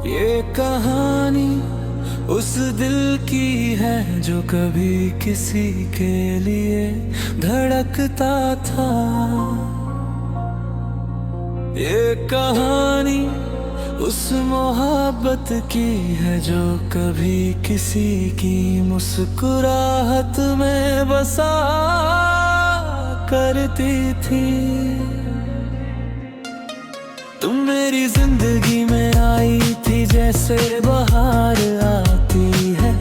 ये कहानी उस दिल की है जो कभी किसी के लिए धड़कता था। ये कहानी उस मोहब्बत की है जो कभी किसी की मुस्कुराहट में बसा करती थी। तुम मेरी जिंदगी में आई थी जैसे बहार आती है,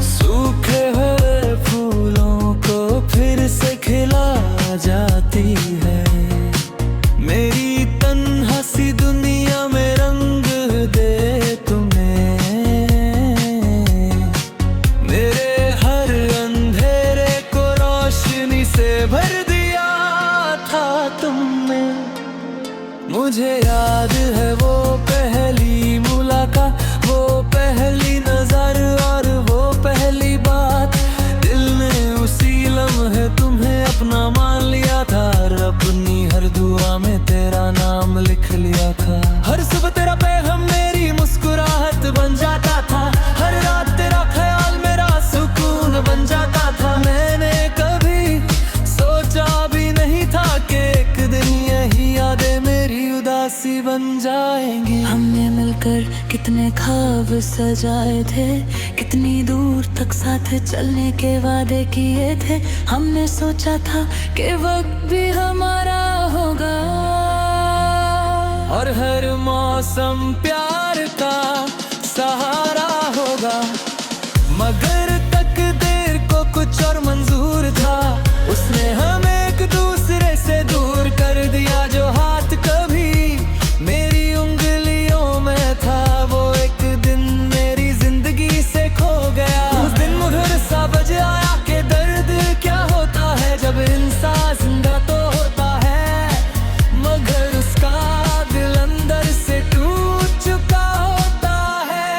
सूखे हुए फूलों को फिर से खिला जाती है। मेरी तन्हा सी दुनिया में रंग दे तुमने, मेरे हर अंधेरे को रोशनी से भर दिया था तुमने। मुझे याद है वो पहली मुलाकात, वो पहली नजर और वो पहली बात। दिल ने उसी लम्हे तुम्हें अपना मान लिया था और अपनी हर दुआ में तेरा नाम लिख लिया था। हर सुबह तेरा पैगाम मेरी मुस्कुराहट बन जाता था, हर रात तेरा ख्याल मेरा सुकून बन जाता था। मैंने कभी सोचा भी नहीं था कि एक दिन यही यादें मेरी उदासी बन जाएंगी। हमने मिलकर कितने ख्वाब सजाए थे, कितनी दूर तक साथ चलने के वादे किए थे। हमने सोचा था कि वक्त भी हमारा होगा और हर मौसम प्यार का सहारा होगा। मगर तकदीर को कुछ और मंजूर था, उसने हमें एक दूसरे से दूर कर दिया। जो हाथ कभी मेरी उंगलियों में था वो एक दिन मेरी जिंदगी से खो गया। उस दिन मुझे सा बज आया कि दर्द क्या होता है जब इंसान जिंदा तो होता है, मगर उसका दिल अंदर से टूट चुका होता है।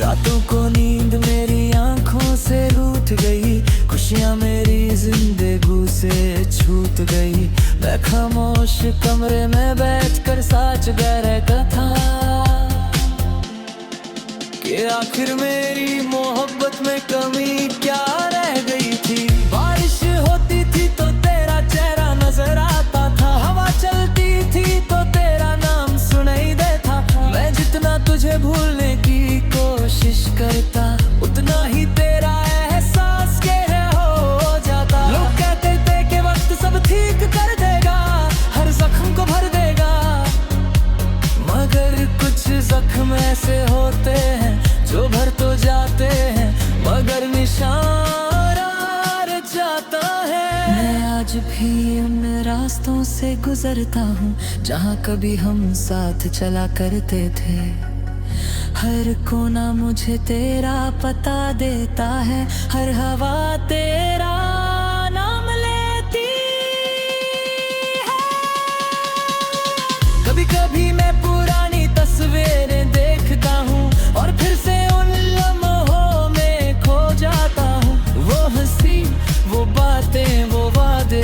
रातों को नींद मेरी आंखों से रूठ गई, खुशियां मेरी जिंदगी से छूट गई। मैं खामोश कमरे में बैठकर साच रहता था कि आखिर मेरी मोहब्बत में कमी क्या रह गई थी। बारिश होती थी तो तेरा चेहरा नजर आता था, हवा चलती थी तो तेरा नाम सुनाई देता था। मैं जितना तुझे भूलने की कोशिश करता उतना ही तेरा एहसास गहरा हो जाता। लोग कहते थे कि वक्त सब ठीक कर देगा, हर जख्म को भर देगा, मगर कुछ जख्म ऐसे होते हैं जो भर तो जाते हैं मगर निशान रह जाता है। मैं आज भी उन रास्तों से गुजरता हूँ जहाँ कभी हम साथ चला करते थे। हर कोना मुझे तेरा पता देता है, हर हवा तेरा नाम लेती है। कभी कभी मैं पुरानी तस्वीरें देखता हूँ और फिर से उन लम्हों में खो जाता हूँ। वो हंसी, वो बातें, वो वादे,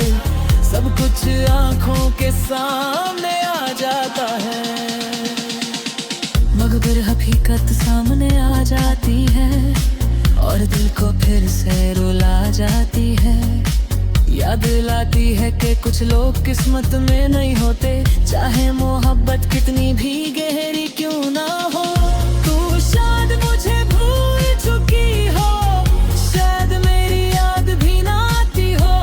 सब कुछ आंखों के सामने आ जाता है, मगर हकीकत सामने आ जाती है और दिल को फिर से रुला जाती है। याद लाती है कि कुछ लोग किस्मत में नहीं होते, चाहे मोहब्बत कितनी भी गहरी क्यों ना हो। तू शायद मुझे भूल चुकी हो, शायद मेरी याद भी ना आती हो,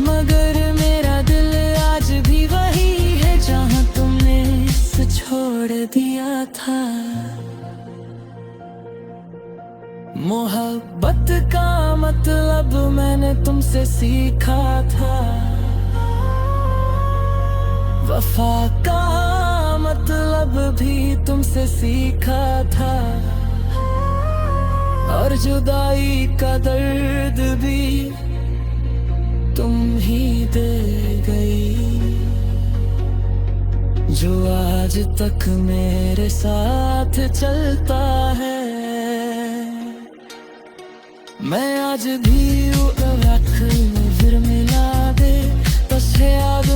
मगर मेरा दिल आज भी वही है जहाँ तुमने छोड़ दिया था। मोहब्बत का मतलब मैंने तुमसे सीखा था, वफा का मतलब भी तुमसे सीखा था, और जुदाई का दर्द भी तुम ही दे गई। जो आज तक मेरे साथ चलता है, मैं आज भी रख फिर मिला दे, तसे याद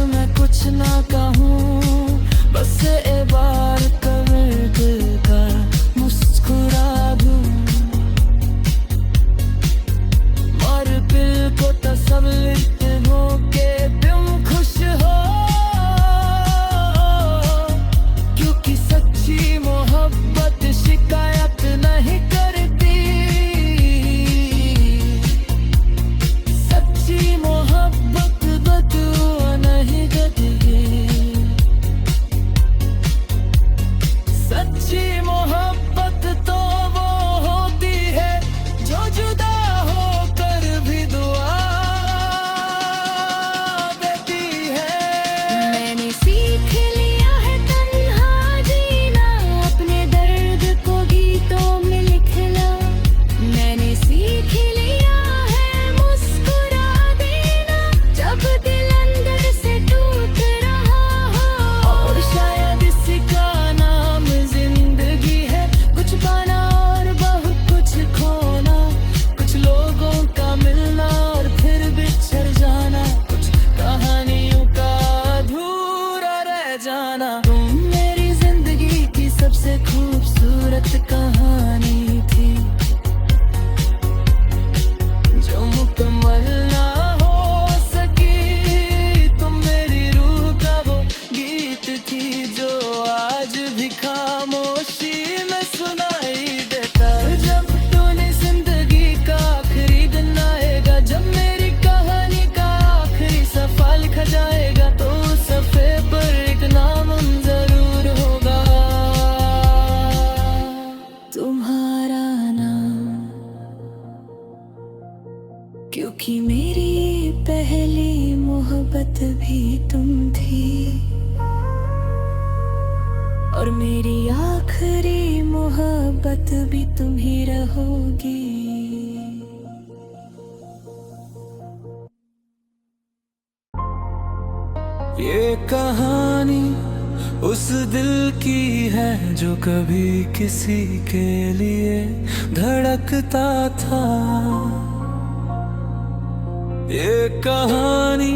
मोहब्बत भी तुम ही रहोगी। ये कहानी उस दिल की है जो कभी किसी के लिए धड़कता था। ये कहानी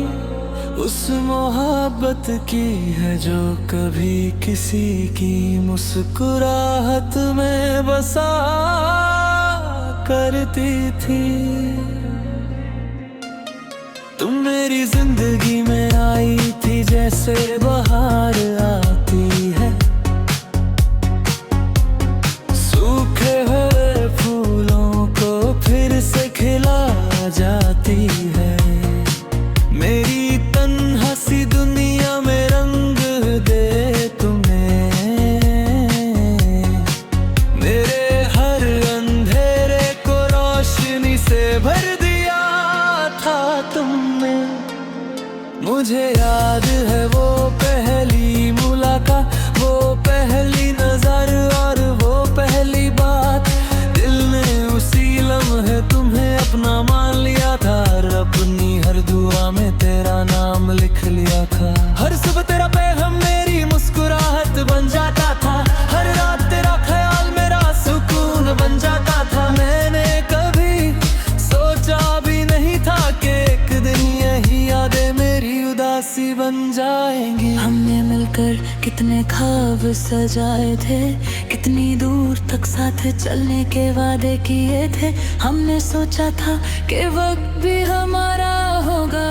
उस मोहब्बत की है जो कभी किसी की मुस्कुराहट में बसा करती थी। तुम मेरी जिंदगी में आई थी जैसे बहार आती है, सूखे हुए फूलों को फिर से खिला जाती है। मेरी तन्हा सी दुनिया में रंग दे तुम्हें, मेरे हर अंधेरे को रोशनी से भर दिया था तुमने। मुझे याद है वो पहली मुलाकात, वो पहली नजर और वो पहली बात। दिल ने उसी लम्हे तुम्हें अपना मान लिया था, और अपनी हर दुआ में तेरा नाम लिख लिया था। हर सुबह तेरा पैगाम मेरी मुस्कुराहट बन जाता था, हर रात तेरा ख्याल मेरा सुकून बन जाता था। मैंने कभी सोचा भी नहीं था कि एक दिन यही यादें मेरी उदासी बन जाएंगी। हमने मिलकर कितने ख्वाब सजाए थे, कितनी दूर तक साथ चलने के वादे किए थे। हमने सोचा था कि वक्त भी हमारा होगा,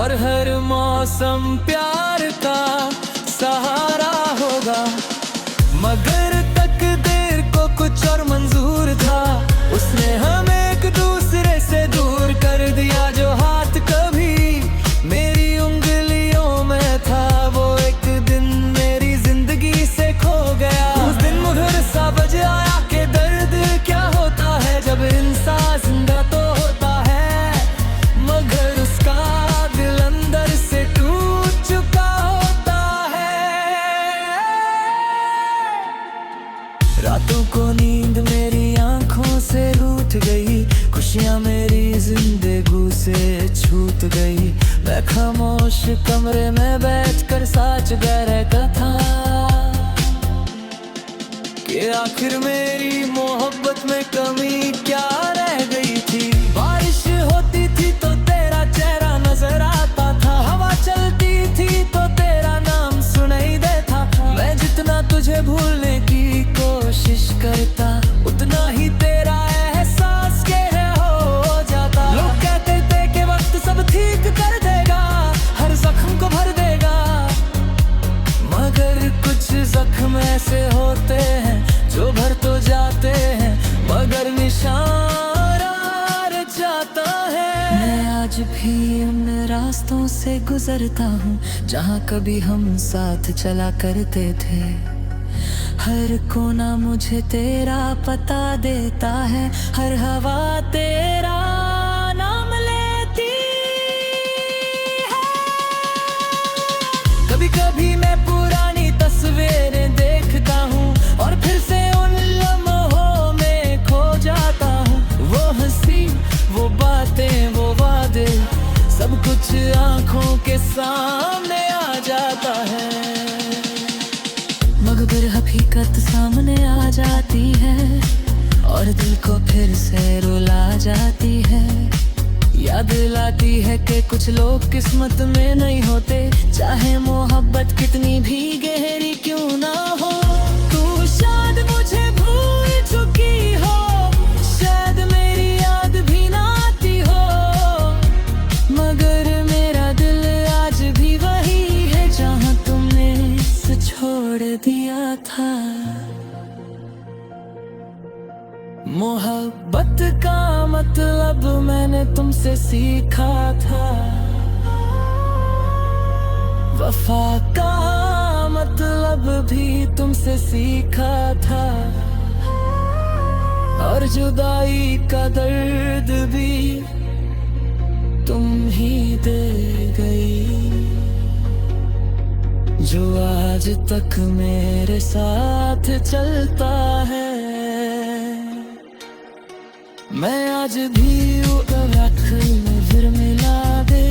और हर मौसम प्यार का सहारा होगा। मगर तकदीर को कुछ और मंजूर था, उसने हमें एक दूसरे से दूर कर दिया। जो हाथ कभी मेरी उंगलियों में था, वो एक दिन मेरी जिंदगी से खो गया। उस दिन मुझे सा बज आया कि दर्द क्या होता है जब इंसान जिंदा तो होता है, मगर उसका दिल अंदर से टूट चुका होता है। रातों को नींद मेरी आंखों से रूठ गई, खुशियां मेरी जिंदगी से छूट गई। मैं खामोश कमरे में बैठकर सोच रहता था कि आखिर मेरी मोहब्बत में कमी क्या रह गई थी। बारिश होती थी तो तेरा चेहरा नजर आता था, हवा चलती थी तो तेरा नाम सुनाई देता था। मैं जितना तुझे भूलने की कोशिश करता, उतना ही तेरा एहसास के हो जाता। लोग कहते थे कि वक्त सब ठीक कर देगा, हर जख्म को भर देगा, मगर कुछ जख्म ऐसे होते हैं जो भर तो जाते हैं, मगर निशान रह जाता है। मैं आज भी उन रास्तों से गुजरता हूँ जहाँ कभी हम साथ चला करते थे। हर कोना मुझे तेरा पता देता है, हर हवा तेरा नाम लेती है। कभी कभी मैं पुरानी तस्वीरें देखता हूँ और फिर से उन लम्हों में खो जाता हूँ। वो हंसी, वो बातें, वो वादे, सब कुछ आंखों के सामने आ जाता है, मगर हकीकत सामने आ जाती है और दिल को फिर से रुला जाती है। याद लाती है कि कुछ लोग किस्मत में नहीं होते, चाहे मोहब्बत कितनी भी गहरी क्यों ना हो। तू शायद मुझे भूल चुकी हो, शायद मेरी याद भी ना आती हो, मगर मेरा दिल आज भी वही है जहाँ तुमने इसे छोड़ दिया था। मोहब्बत का मतलब मैंने तुमसे सीखा था, वफा का मतलब भी तुमसे सीखा था, और जुदाई का दर्द भी तुम ही दे गई। जो आज तक मेरे साथ चलता है। मैं आज भी फिर मिला दे,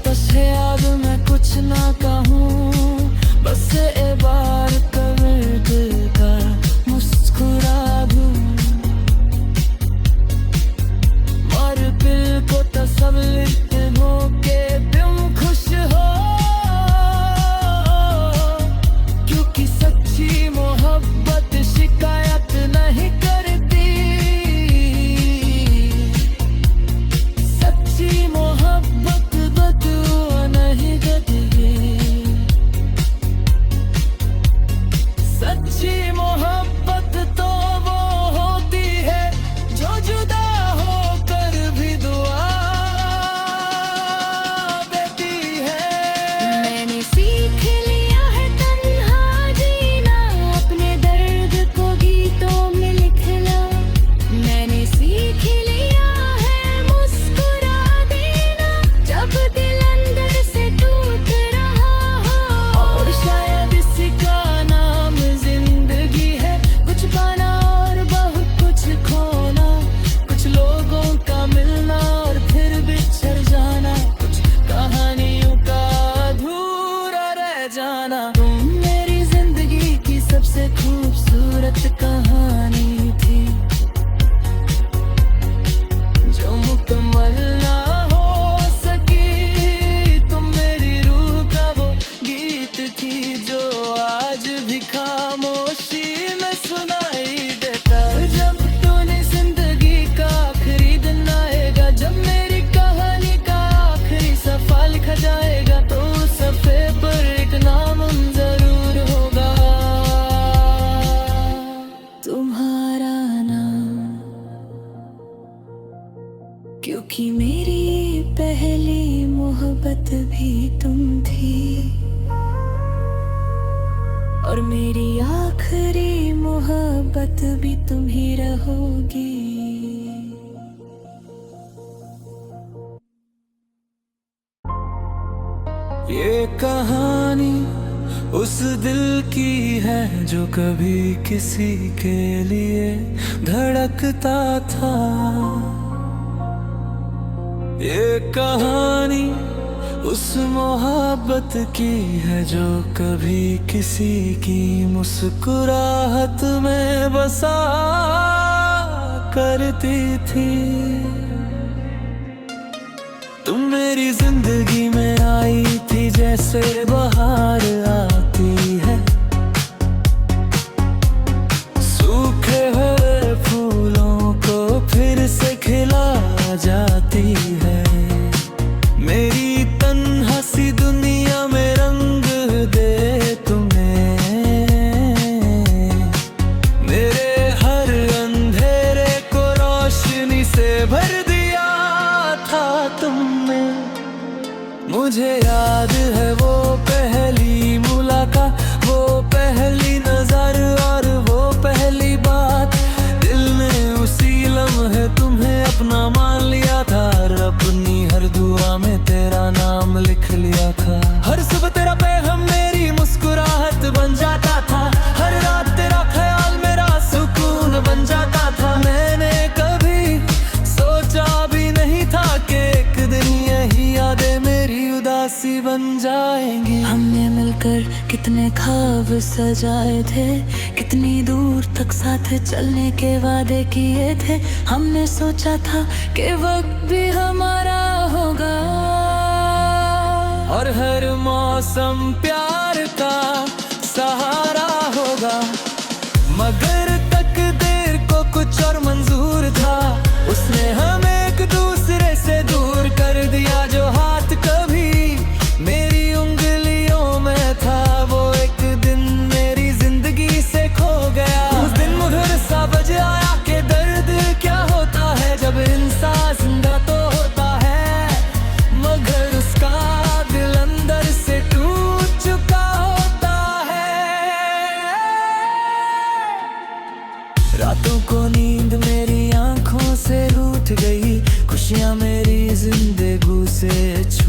बस है अब मैं कुछ ना कहूँ, बस एक बार कर का मुस्कुरा दूँ। मर दिल को तसल्ली हो के तुम खुश हो, क्योंकि सच्ची मोहब्बत शिकायत नहीं करती। सच्ची मोहब्बत बदुआ नहीं देती। सच्ची मोहब्बत तो वो होती है जो जुदा होकर भी दुआ देती है। मैंने सीख लिया है तन्हा जीना, अपने दर्द को गीतों में लिखना। मैंने सीख लिया है मुस्कुरा देना, जब दिल अंदर से टूट रहा हो। और शायद इसका नाम जिंदगी है, कुछ पाना और बहुत कुछ खोना, कुछ लोगों का मिलना और फिर बिछड़ जाना, कुछ कहानियों का अधूरा रह जाना। तुम मेरी जिंदगी की सबसे खूबसूरत कहानी थी, जो मुकम्मल ना हो सकी। तुम मेरी रूह का वो गीत थी, जो आज भी खामोशी में सुनाई देता। जब तूने जिंदगी का आखिरी दिन आएगा, जब मेरी कहानी का आखिरी सफा लिखा जाएगा, तो उस सफे पर एक नाम जरूर होगा, तुम्हारा नाम। क्योंकि मेरी पहली मोहब्बत भी तुम थी, और मेरी आखिरी मोहब्बत भी तुम ही रहोगी। ये कहानी उस दिल की है जो कभी किसी के लिए धड़कता था। ये कहानी उस मोहब्बत की है जो कभी किसी की मुस्कुराहट में बसा करती थी। तुम मेरी जिंदगी में आई थी जैसे बहार आती है, सूखे हुए फूलों को फिर से खिला जाती है। मेरी तन्हा सी दुनिया में रंग दे तुम्हें, मेरे हर अंधेरे को रोशनी से भर दिया था तुमने। मुझे याद है वो पहली मुलाकात, वो पहली नजर और वो पहली बात। दिल ने उसी लम्हे तुम्हें अपना मान लिया था, और अपनी हर दुआ में तेरा नाम लिख लिया था। हर सुबह तेरा पैगाम मेरी मुस्कुराहट बन जाता था, हर रात तेरा ख्याल मेरा सुकून बन जाता था। मैंने कभी सोचा भी नहीं था कि एक दिन यही यादें मेरी उदासी बन जाएंगी। हमने मिलकर कितने ख्वाब सजाए थे, कितनी दूर तक साथ चलने के वादे किए थे। हमने सोचा था कि वक्त भी हमारा होगा, और हर मौसम प्यार का सहारा होगा। मगर तकदीर को कुछ और मंजूर था, उसने हमें एक दूसरे से दूर कर दिया। जो हाथ कभी मेरी उंगलियों में था, वो एक दिन मेरी जिंदगी से खो गया। उस दिन मधुर सा बज आया कि दर्द क्या होता है जब इंसान जिंदा तो होता है, मगर उसका दिल अंदर से टूट चुका होता है।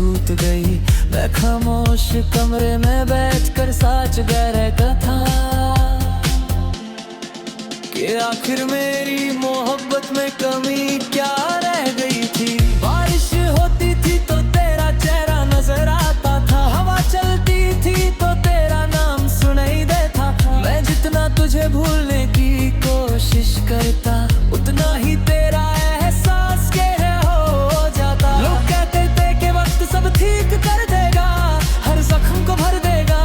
छूट गई। मैं खामोश कमरे में बैठकर साच गहरे कथा कि आखिर मेरी मोहब्बत में कमी क्या रह गई थी। बारिश होती थी तो तेरा चेहरा नजर आता था, हवा चलती थी तो तेरा नाम सुनाई देता था। मैं जितना तुझे भूलने की कोशिश करता, उतना ही तेरा एहसास के हो जाता। लोग कहते थे कि वक्त सब ठीक कर देगा, हर जख्म को भर देगा,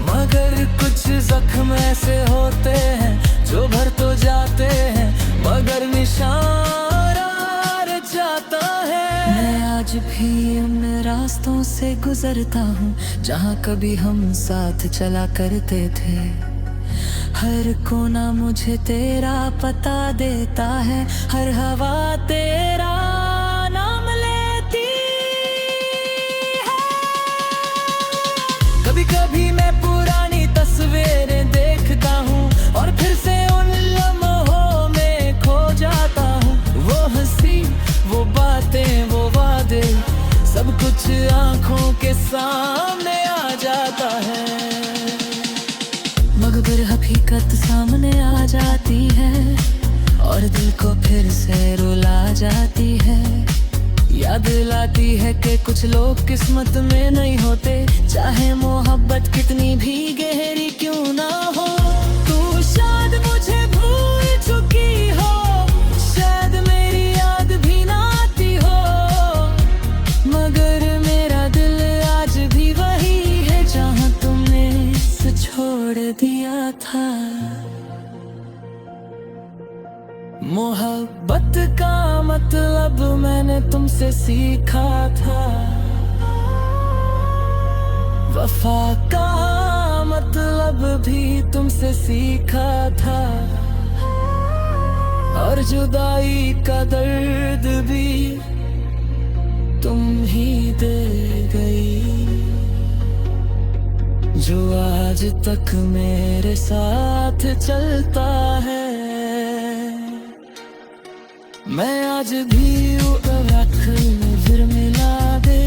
मगर कुछ जख्म ऐसे होते हैं जो भर तो जाते हैं मगर निशान रह जाता है। मैं आज भी उन रास्तों से गुजरता हूँ जहाँ कभी हम साथ चला करते थे। हर कोना मुझे तेरा पता देता है, हर हवा तेरा नाम लेती है। कभी कभी मैं पुरानी तस्वीरें देखता हूँ और फिर से उन लम्हों में खो जाता हूँ। वो हंसी, वो बातें, वो वादे, सब कुछ आंखों के सामने आ जाता है, मगर हकीकत सामने आ जाती है और दिल को फिर से रुला जाती है। याद लाती है कि कुछ लोग किस्मत में नहीं होते, चाहे मोहब्बत कितनी भी गहरी क्यों ना हो। तू शायद मुझे भूल चुकी हो, शायद मेरी याद भी ना आती हो, मगर मेरा दिल आज भी वही है जहाँ तुमने इसे छोड़ दिया था। मोहब्बत का मतलब मैंने तुमसे सीखा था, वफा का मतलब भी तुमसे सीखा था, और जुदाई का दर्द भी तुम ही दे गई, जो आज तक मेरे साथ चलता है। मैं आज भी रख फिर मिला दे,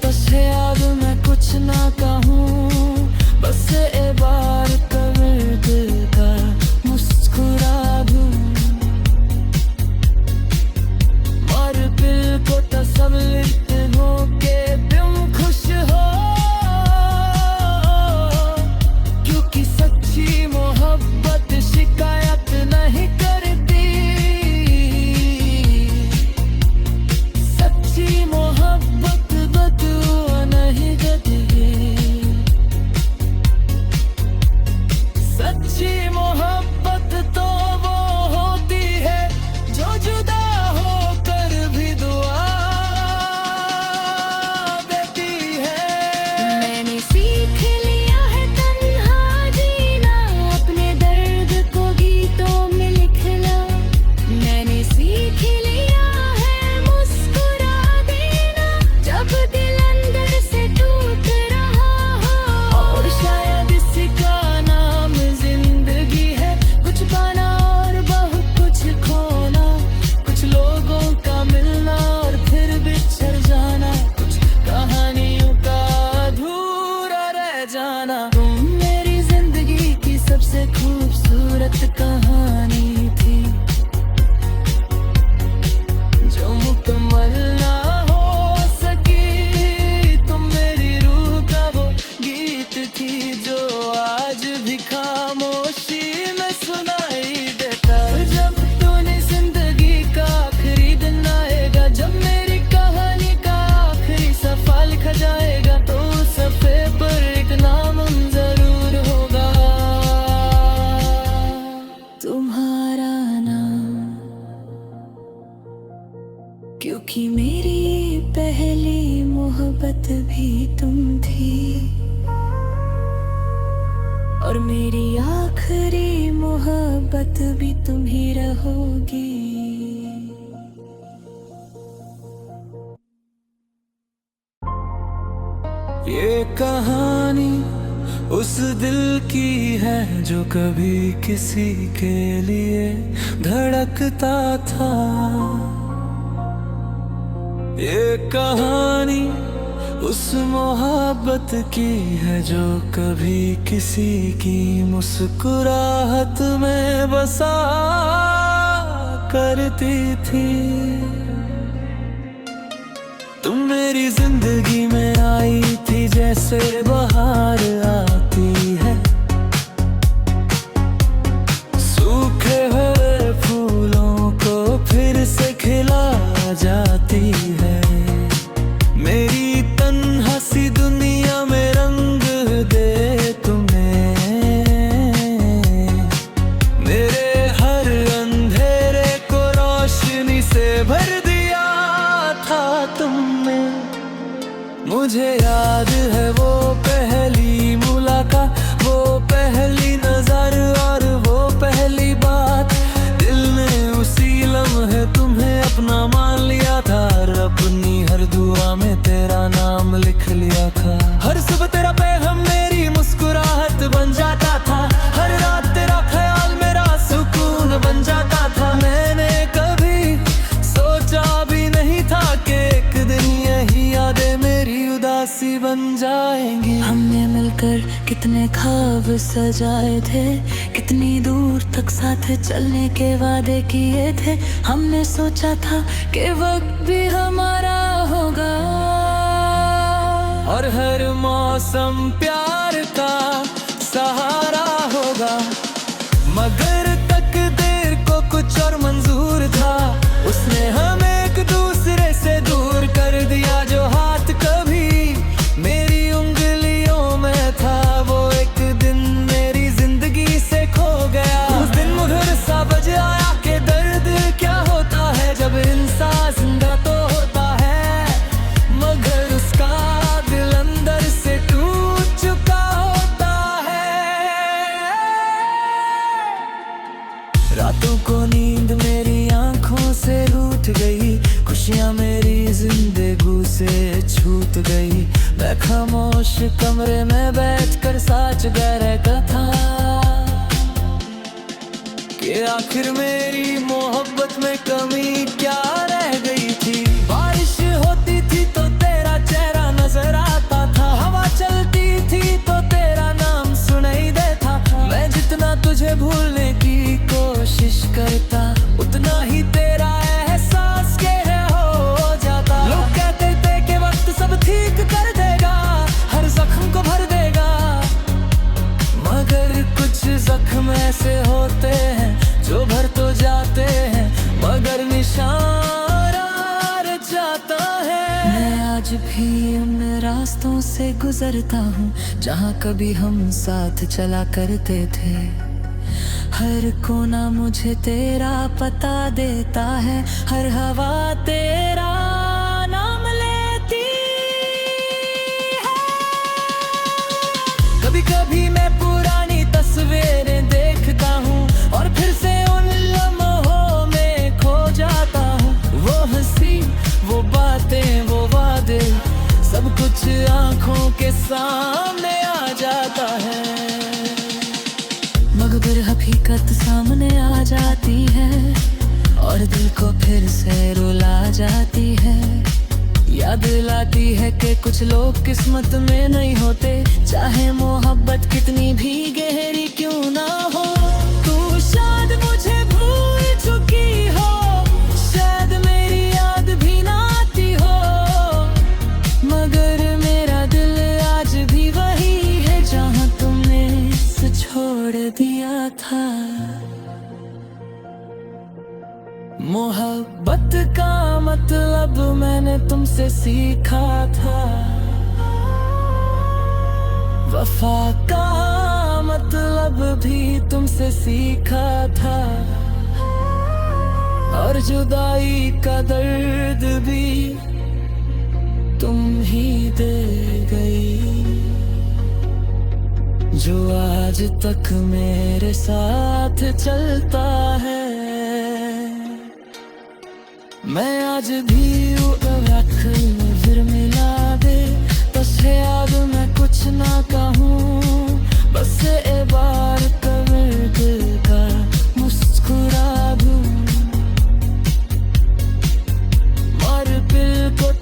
बस है अब मैं कुछ ना कहूँ, बस ए बार कमर दिल का मुस्कुरा दूँ, और दिल को तसल्ली हो के तुम खुश हो, क्योंकि सच्ची मोहब्बत शिकायत नहीं करती, सच्ची मोहब्बत बदुआ नहीं देती, सच्ची मोहब्बत तो वो होती है जो जुदा होकर भी दुआ देती है। मैंने सीख लिया है तन्हा जीना, अपने दर्द को गीतों में लिखना, मैंने सीख लिया है मुस्कुरा देना जब दिल अंदर से टूट रहा हो, और शायद इसका नाम जिंदगी है, कुछ पाना और बहुत कुछ खोना, कुछ लोगों का मिलना और फिर बिछड़ जाना, कुछ कहानियों का अधूरा रह जाना। तुम मेरी जिंदगी की सबसे खूबसूरत कहानी थी, जो मुकम्मल ना हो सकी। तुम मेरी रूह का वो गीत थी जो आज भी खामोशी में सुनाई देता। जब तूने जिंदगी का आखिरी दिन आएगा, जब मेरी कहानी का आखिरी सफा लिखा जाएगा, तो उस सफे पर एक नाम जरूर होगा, तुम्हारा नाम, क्योंकि मेरी पहली मोहब्बत भी तुम थी और मेरी आखिरी मोहब्बत भी तुम ही रहोगी। ये कहानी उस दिल की है जो कभी किसी के लिए धड़कता था, ये कहानी उस मोहब्बत की है जो कभी किसी की मुस्कुराहट में बसा करती थी। तुम मेरी जिंदगी में आई थी जैसे बहार आती है, सूखे हुए फूलों को फिर से खिला जाती है। मेरी तन्हा सी दुनिया में रंग दे तुम्हें, मेरे हर अंधेरे को रोशनी से भर दिया था तुमने। मुझे याद है वो पहली मुलाकात, वो पहली नजर और वो पहली बात। दिल ने उसी लम्हे तुम्हें अपना मान लिया था, और अपनी हर दुआ में तेरा नाम लिख लिया था। हर सुबह तेरा पैगाम मेरी मुस्कुराहट बन जाता था, हर रात तेरा ख्याल मेरा सुकून बन जाता था। मैंने कभी सोचा भी नहीं था कि एक दिन यही यादें मेरी उदासी बन जाएंगी। हमने मिलकर कितने ख्वाब सजाए थे, कितनी दूर तक साथ चलने के वादे किए थे। हमने सोचा था कि वक्त भी हमारा होगा, और हर मौसम प्यार का सहारा होगा। मगर तकदीर को कुछ और मंजूर था, उसने हमें एक दूसरे से दूर कर दिया। जो हाथ कभी मेरी उंगलियों में था, वो एक दिन मेरी जिंदगी से खो गया। उस दिन मुझे सा बज आया कि दर्द क्या होता है जब इंसान जिंदा तो होता है, मगर उसका दिल अंदर से टूट चुका होता है। रातों को नींद मेरी आंखों से रूठ गई, खुशियां मेरी जिंदगी से छूट गई। मैं खामोश कमरे में बैठकर साच रहता था कि आखिर मेरी मोहब्बत में कमी क्या रह गई थी। बारिश होती थी तो तेरा चेहरा नजर आता था, हवा चलती थी तो तेरा नाम सुनाई देता था। मैं जितना तुझे भूलने की कोशिश करता, उतना ही तेरा एहसास के हो जाता। लोग कहते थे कि वक्त सब ठीक कर देगा, हर जख्म को भर देगा, मगर कुछ जख्म ऐसे होते हैं जो भर तो जाते हैं, मगर निशान रह जाता है। मैं आज भी उन रास्तों से गुजरता हूँ जहाँ कभी हम साथ चला करते थे। हर कोना मुझे तेरा पता देता है, हर हवा तेरा नाम लेती है। कभी कभी मैं पुरानी तस्वीरें देखता हूँ और फिर से उन लम्हों में खो जाता हूँ। वो हंसी, वो बातें, वो वादे, सब कुछ आंखों के सामने आ जाता है, मगर हकीकत सामने आ जाती है और दिल को फिर से रुला जाती है। याद लाती है कि कुछ लोग किस्मत में नहीं होते, चाहे मोहब्बत कितनी भी गहरी क्यों ना हो। तू शायद मुझे भूल चुकी हो, शायद मेरी याद भी ना आती हो, मगर मेरा दिल आज भी वही है जहाँ तुमने इसे छोड़ दिया था। मोहब्बत का मतलब मैंने तुमसे सीखा था, वफा का मतलब भी तुमसे सीखा था, और जुदाई का दर्द भी तुम ही दे गई, जो आज तक मेरे साथ चलता है। मैं आज भी रख फिर मिला दे, बस याद मैं कुछ ना कहूँ, बस एक बार कभी का मुस्कुरा दूँ, और दिल को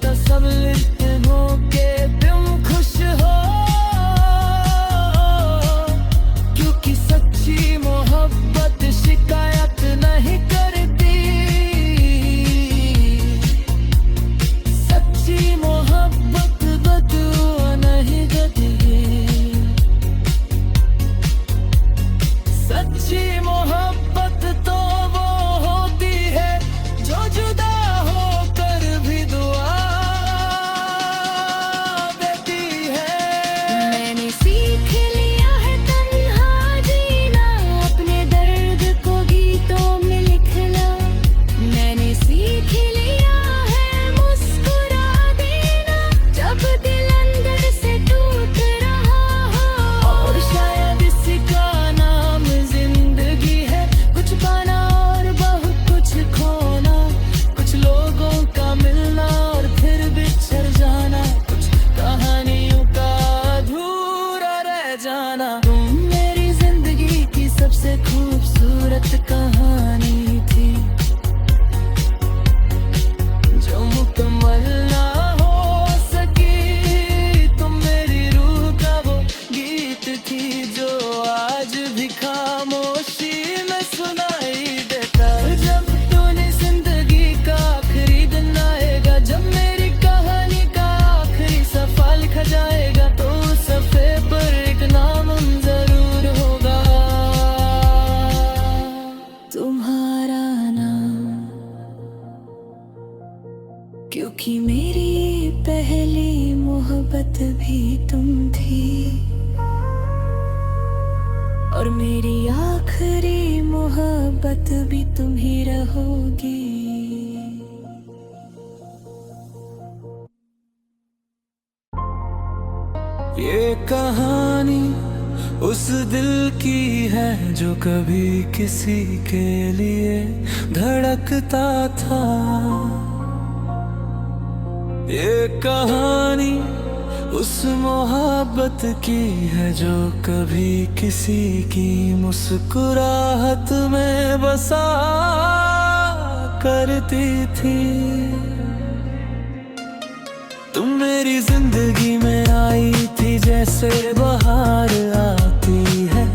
भी तुम थी, और मेरी आखिरी मोहब्बत भी तुम ही रहोगी। ये कहानी उस दिल की है जो कभी किसी के लिए धड़कता था। ये कहानी उस मोहब्बत की है जो कभी किसी की मुस्कुराहट में बसा करती थी। तुम मेरी जिंदगी में आई थी जैसे बहार आती है,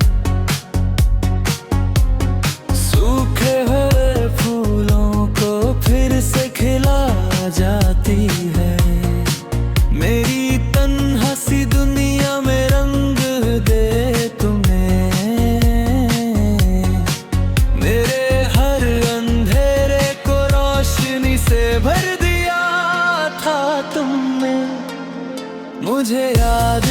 सूखे हुए फूलों को फिर से खिला जाती है। मेरी तन्हा सी दुनिया में रंग दे तुम्हें, मेरे हर अंधेरे को रोशनी से भर दिया था तुमने। मुझे याद